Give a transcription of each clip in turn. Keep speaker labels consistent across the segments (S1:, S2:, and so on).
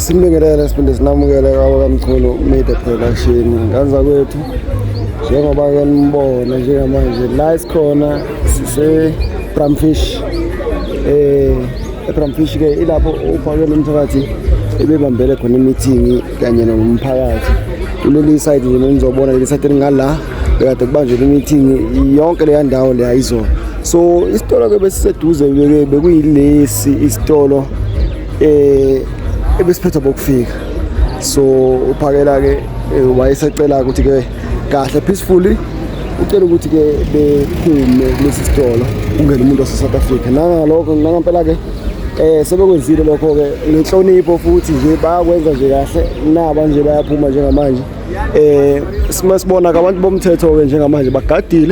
S1: Simbingelele siphinde sinamukele kwaBamkhulu Media Production nganza kwethu njengoba ke nimbona njengamanje la isikhona sise Bramfish eBramfish ke ilapho uphakela umphakathi ebebambele khona imeeting kanye nomphakathi kuleli side nje nizobona leli side ngala bekade kubanjwe imeeting yonke le ndawo le ayizona so isitolo ke besiseduze bekuyilesi isitolo ebesiphetha bokufika so uphakela ke wayesecela ukuthi ke kahle peacefully ucela ukuthi ke bephume kulesi sitolo ungene umuntu wase South Africa nangalokho ngempela ke sebekwenzile lokho ke ngenhlonipho futhi nje bayakwenza nje kahle naba nje bayaphuma njengamanje sibona ke abantu bomthetho ke njengamanje bagade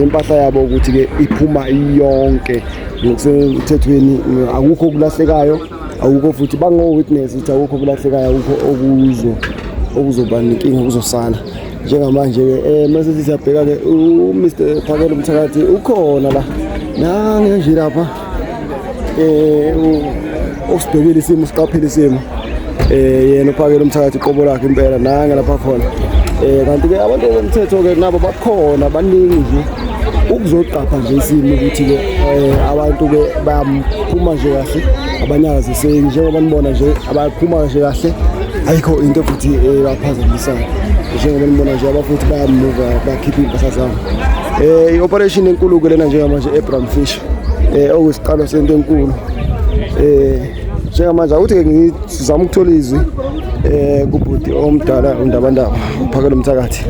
S1: impahla yabo ukuthi ke iphuma yonke ngokusemthethweni akukho kulahlekayo awukho futhi bango witness ukuthi awukho kulahlekayo awukho okuzoba nenkinga kuzosana njengamanje ke mase siyabheka ke uMr Phakela umthakathi ukhona la nange nje lapha usibhekile isimo siqaphele isimo yena uphakela umthakathi qobo lakhe impela nange lapha khona kanti ke abantu bomthetho ke nabo bakhona baningi nje ukuzoqapha nje isimo ukuthi ke abantu ke bayaphuma nje kahle abanyakazi njengoba nibona nje abaphuma nje kahle ayikho into futhi baphazamisayo njengoba nibona nje abafuthi bayamuva bakhipha impahla zabo i-operation enkulu ke lena njengamanje eBramfish okusiqalo sento enkulu njengamanje awuthi ke ngizama ukuthola izwi kubhuti omdala undabandaba uphakela umthakathi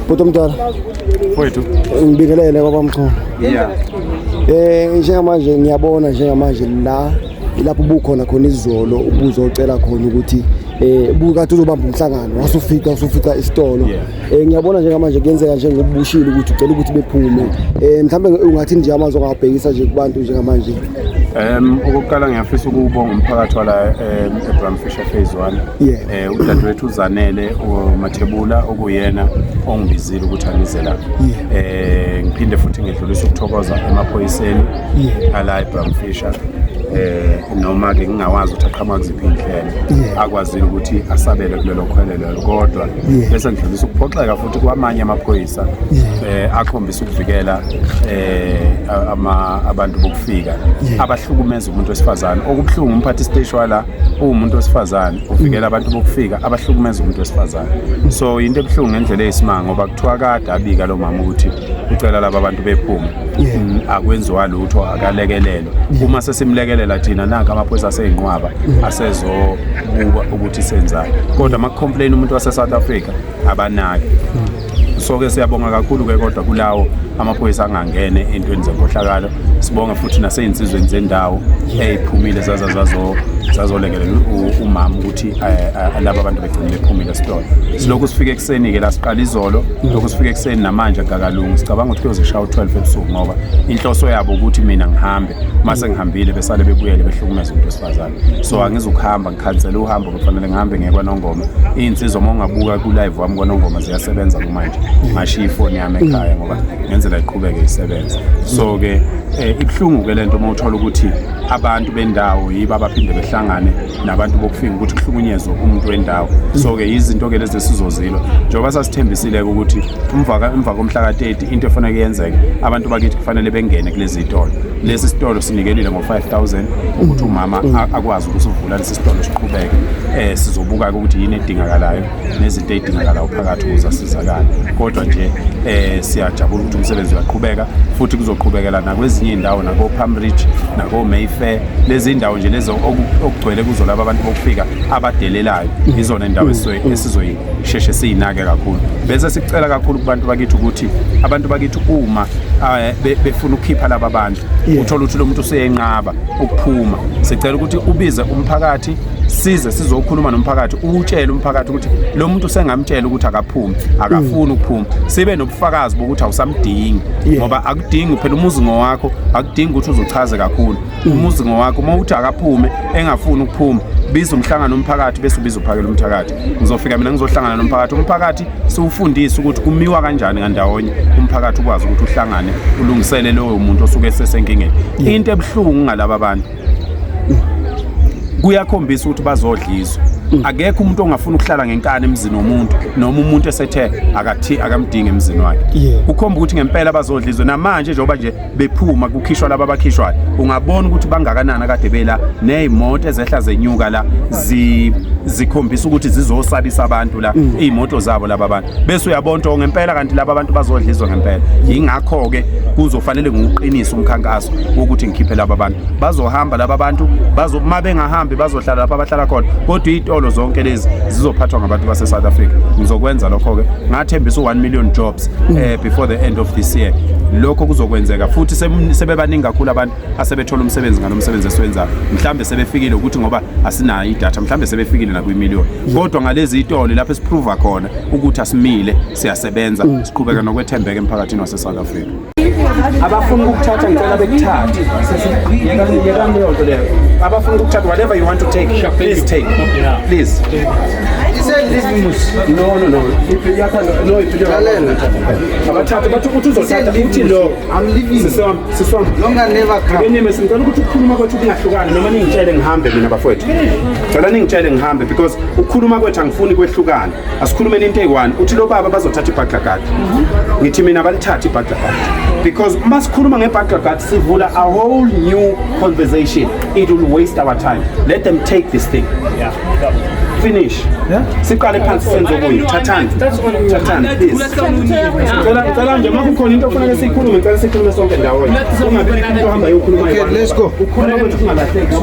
S1: Bhuti omdala
S2: Mfowethu
S1: ngibingelele kwaBamkhulu
S2: yeah
S1: njengamanje ngiyabona njengamanje la ilapho ubukhona khona izolo ubuzocela khona ukuthi bukade uzobamba umhlangano wasufica isitolo ngiyabona njengamanje kuyenzeka nje ngobubushile ukuthi ucela ukuthi bephume mhlambe ungathi nje amazwi angabhekisa nje kubantu njengamanje
S2: Okokuqala ngiyafisa ukubonga umphakathi wala eBramfish phase 1 udadewethu uZanele uMathebula okuyena ongibizile ukuthi angize la ngiphinde futhi ngidlulisa ukuthokoza emaphoyiseni ala eBramfish noma ke ngingawazi ukuthi aqhamuka kuziphi indlela akwazile ukuthi asabele kulelo khwelelo kodwa bese ngidlulisa ukuphoxeka futhi kwamanye amaphoyisa akhombisa ukuvikela abantu bokufika abahlukumeza umuntu wesifazane okubhlungu umphathi stage wala umuntu wesifazane uvikela abantu bokufika abahlukumeza umuntu wesifazane so into ebhlungu ngendlela eyisimanga ngoba kuthiwa kade abika lo mama ukuthi ucela laba abantu bephume akwenziwa lutho akalekelelo uma sesimlekelela thina nanka amaphoyisa aseyinqwaba asezobuka ukuthi senzani kodwa makcomplain umuntu wase South Africa abanaki so ke siyabonga kakhulu ke kodwa kulawo amaphoyisa angangene entweni zenkohlakalo sibonga futhi naseyinsizweni zendawo eziphumile zazolekelela umama ukuthi laba abantu begcine bephumile esitolo silokhu sifike ekseni ke la siqala izolo lokhu sifike ekseni namanje akakalungi sicabanga ukuthi kuyozishaya u12 ebusuku ngoba inhloso yabo ukuthi mina ngihambe mase ngihambile besale bebuyele behlukumeza umuntu wesifazane so angizukuhamba ngikhansela uhambo kufanele ngihambe ngekwaNongoma insizwa mongabuka ku live wami kwaNongoma ziyasebenza manje ngashiya ifoni yami ekhaya ngoba ngenzela iqhubeke isebenza so ke ibhlungu ke lento mawuthola ukuthi abantu bendawo yiba abaphinde behlangane nabantu bokufika ukuthi kuhlukunyezwe umuntu wendawo so ke izinto ke lezi sizozilo njengoba sasithembisile ukuthi umva komhla ka30 into efanele yenzeke abantu bakithi kufanele bengene kulezi zitolo lesi sitolo sinikelile ngo5000 ukuthi umama akwazi ukusivula lesi sitolo siqhubeke sizobuka ukuthi yini edingakalayo nezinto ezidingakalayo phakathi ukuze asizakale kodwa nje siyajabula ukuthi umsebenzi uyaqhubeka futhi kuzoqhubekela nakwezinye indawo nako Palm Ridge nako Mayfair lezi indawo nje lezo okugcwele kuzo laba abantu bokufika abadelelayo izona indawo esizoyisheshe siyinake kakhulu bese sicela kakhulu kubantu bakithi ukuthi abantu bakithi uma befuna ukukhipha laba abantu uthola ukuthi lo muntu useyenqaba ukuphuma sicela ukuthi ubize umphakathi sizokhuluma nomphakathi utshela umphakathi ukuthi lo muntu sengamtshela ukuthi akaphume akafuni ukuphuma sibe nobufakazi bokuthi awusamdingi ngoba akudingi phela umuzi ngowakho akudingi ukuthi uzochaze kakhulu umuzi ngowakho uma uthi akaphume engafuni ukuphuma biza umhlangano umphakathi bese ubiza uphakela umphakathi. Ngizofika mina ngizohlangana nomphakathi. Umphakathi siwufundisa ukuthi kumiwa kanjani ngandawonye umphakathi ukwazi ukuthi uhlangane ulungisele loyo muntu osuke sesenkingeni. Into ebhlungu ngalaba abantu kuyakhombisa ukuthi bazodlizwa. Akekho umuntu ongafuna ukuhlala ngenkani emzini womuntu noma umuntu esethe akamdinga emzini wakhe. Ukhomba ukuthi ngempela bazodlizwe namanje njengoba nje bephuma kukhishwa laba abakhishwayo. Ungabona ukuthi bangakanani kade bela nezimoto ezehla zenyuka la zikhombisa ukuthi zizosabisa abantu la izimoto zabo laba abantu. Bese uyabona ngempela kanti laba abantu bazodlizwa ngempela. Yingakho ke kuzofanele ngiqinise umkhankaso ukuthi ngikhiphe laba abantu. Bazohamba laba abantu mabengahambi bazohlala lapha abahlala khona. Kodwa izitolo zonke lezi zizophathwa ngabantu base South Africa. Ngizokwenza lokho ke. Ngathembisa 1 million jobs before the end of this year. Lokho kuzokwenzeka futhi sebebaningi kakhulu abantu asebethola umsebenzi nganomsebenzi esiwenzayo. Mhlambe sebefikile ukuthi ngoba asinayo idatha mhlambe sebefikile na kwi-million. Kodwa ngalezi izitolo lapho siprova khona ukuthi asimile siyasebenza siqhubeka nokwethembeka emphakathini wase South Africa. Abafuna ukuthatha ngicela bekuthathe. Yeka nto leyo. Abafuna ukuthatha whatever you want to take, please take. Please. No, abathatha bathi ukuthi uzothatha uthi lo I'm leaving. Siswam. Longa never come. Ngenye simcela ukuthi ukukhuluma kwethu kungahlukani noma ningitshele ngihambe mina bafowethu. Cela ningitshele ngihambe because ukukhuluma kwethu angifuni kwehlukana. Asikhulumeni into eyi-1 uthi lo baba bazothatha ibhaqaqadi. Ngithi mina balithatha ibhaqaqadi. Because masikhuluma ngebhaqaqadi sivula a whole new conversation. It will waste our time. Let them take this thing. Yeah. Finish. Siqale phansi senze kuyo. Thathani. Please. Cela nje makukhona into ofanele siyikhulume ngicela sikhulume sonke ndawonye. Ungabe umuntu ohamba yokhuluma. Okay, let's go. Ukhuluma ukuthi ungalahleki.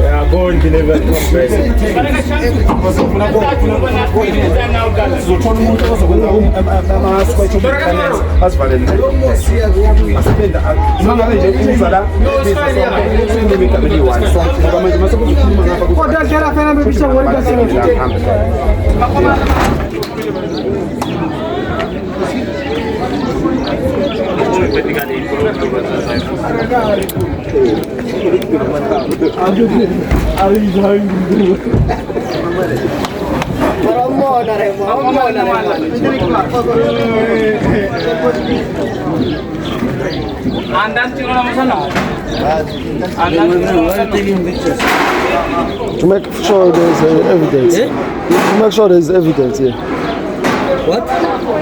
S2: Yeah, go and deliver. Sizothola umuntu ozokwenza ama-squat asivalele. Asipenda. Mangabe nje uza la. Ngoba manje masokukhuluma ngapha kodwa dlala phela bebisha ngolika singene.
S1: To make sure there's evidence. To make sure there's evidence here.
S3: What?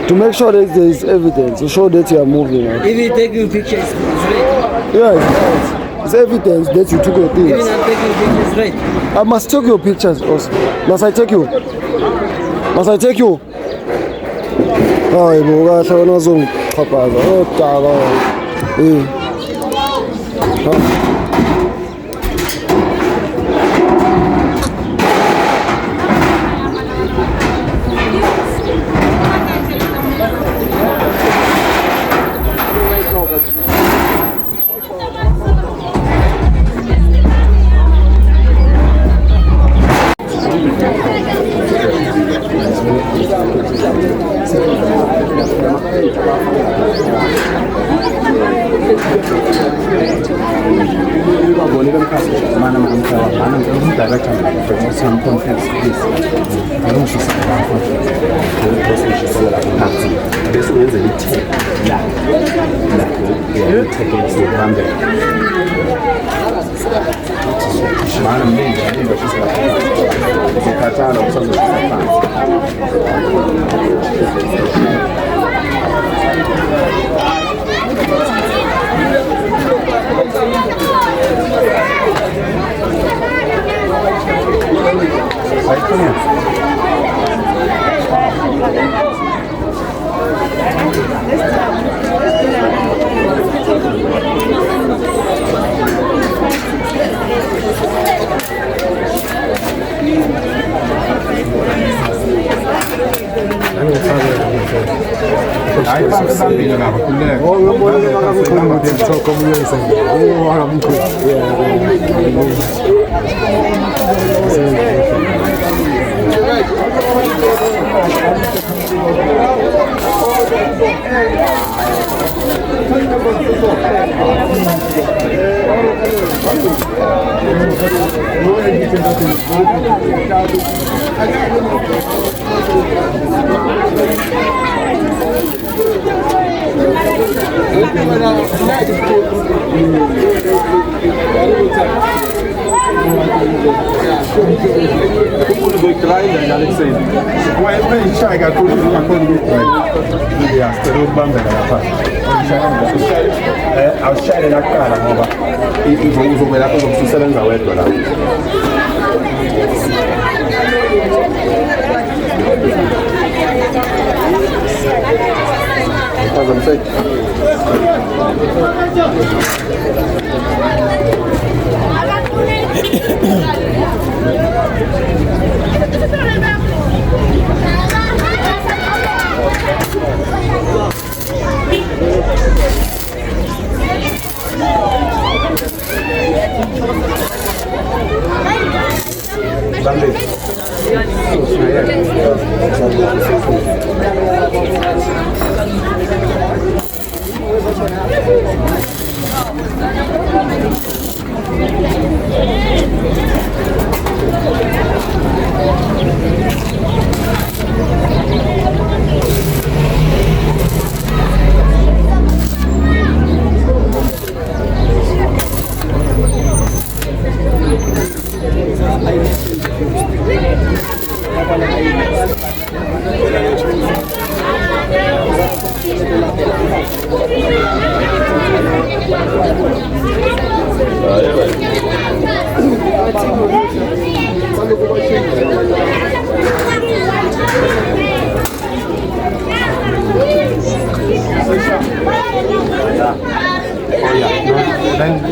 S1: To make sure that there's evidence, to show that you are moving. Right?
S3: If you take your pictures, it's right.
S1: Yeah, it's evidence that you took your things.
S3: Even I'm taking pictures, right?
S1: I must take your pictures also. Must I take you? Must I take you? Hayi bo kahle wena uzongiqhapaza. Odaba.
S2: awushayele lakuqala ngoba uzomela uzokusebenza wedwa la.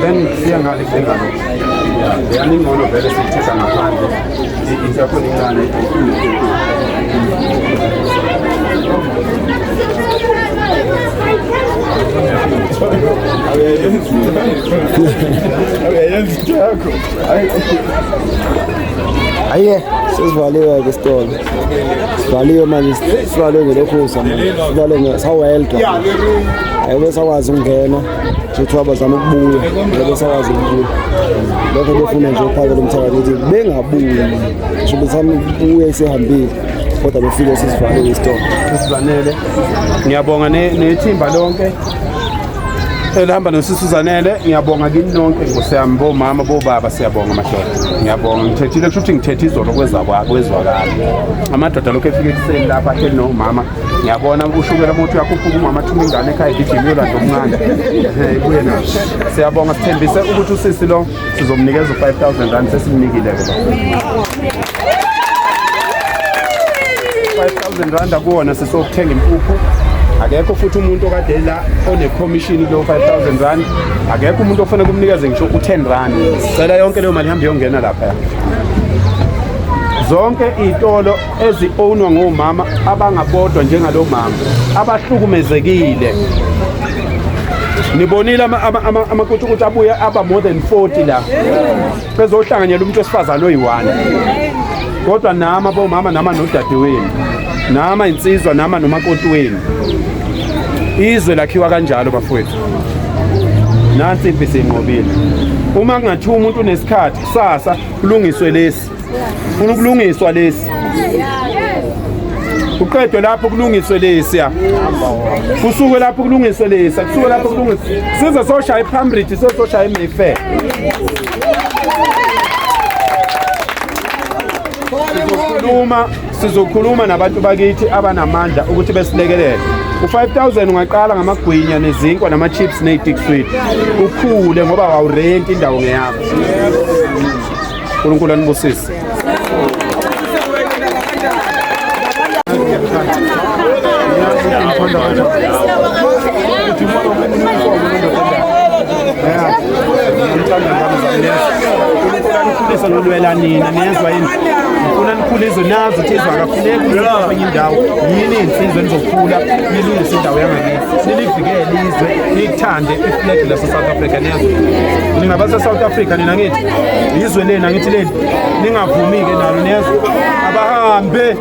S2: Then sianga ifengalo. Yani ngono vele sithetha ngaphandle. Into yakho incane.
S1: Aye, sesivaliwe ke isitolo. Sivaliwe manje, sivaliwe ngelokhuza manje. Sivaliwe sawelda. Ayibe sakwazi ukungena. Futhi abazama ukubuya, ngoba sakwazi ukubuya. Lokho befuna nje uphakele umthakathi ukuthi bengabuyi. Ngisho besami ubuye sehambile. Kodwa befike sesivaliwe isitolo.
S2: Sisizanele. Ngiyabonga nethimba lonke. Elihamba noSisizanele, ngiyabonga kini nonke ngosiyami bomama bobaba siyabonga amadoda. Ngiyabonga ngithethile ukuthi ngithethe izolo kwezwakala. Amadoda lokho efike ekuseni lapha ke nomama. Ngiyabona ushukela umuntu yakhuphuka umama thuma ingane ekhaya igijimela nomncane. Ibuye nayo. Siyabonga sithembise ukuthi usisi lo sizomnikeza u5,000 sesimnikile ke. 5,000 kuwona sisokuthenga impuphu. Akekho futhi umuntu okade la one-commission lo 5,000. Akekho umuntu ofuna kumnikeze ngisho u10. Cela yonke leyo mali ihambe yongena lapha. Zonke izitolo ezi-ownwa ngomama abangabodwa njengalo mama abahlukumezekile. Nibonile amakuthi abuye aba more than 40 la. Bezohlanganyela umuntu wesifazane oyi1. Kodwa nama bomama nama nodadewenu. Nama insizwa nama nomakoti wenu. Izwe lakhiwa kanjalo bafowethu. Nansi impi sinqobile. Uma kungathiwa umuntu unesikhathi kusasa kulungiswe lesi. Ufuna ukulungiswa lesi. Uqedwe lapho kulungiswe lesi ya. Kusuke lapho kulungiswe lesi, kusuke lapho kulungiswe. Size soshaya iPamridge, soshaya iMayfair. Sizokhuluma nabantu bakithi abanamandla ukuthi besilekelele. U5,000 ungaqala ngamagwinya nezinkwa nama-chips ne-dick sweet. Ukhule ngoba awurenti indawo ngeyakho. uNkulunkulu anibusise. Nolwela nina niyezwa yini ngifuna nikhulizwe nazo ukuthi izwakafuneka ukuthi kwenye indawo yini insizwe nizokhula nilungise indawo yangakithi nilivikele izwe nithande iflag lase-South Africa niyazwa ningabase-South Africa nina ngithi izwe leni angithi leni ningavumi-ke nalo niyazwa abahambe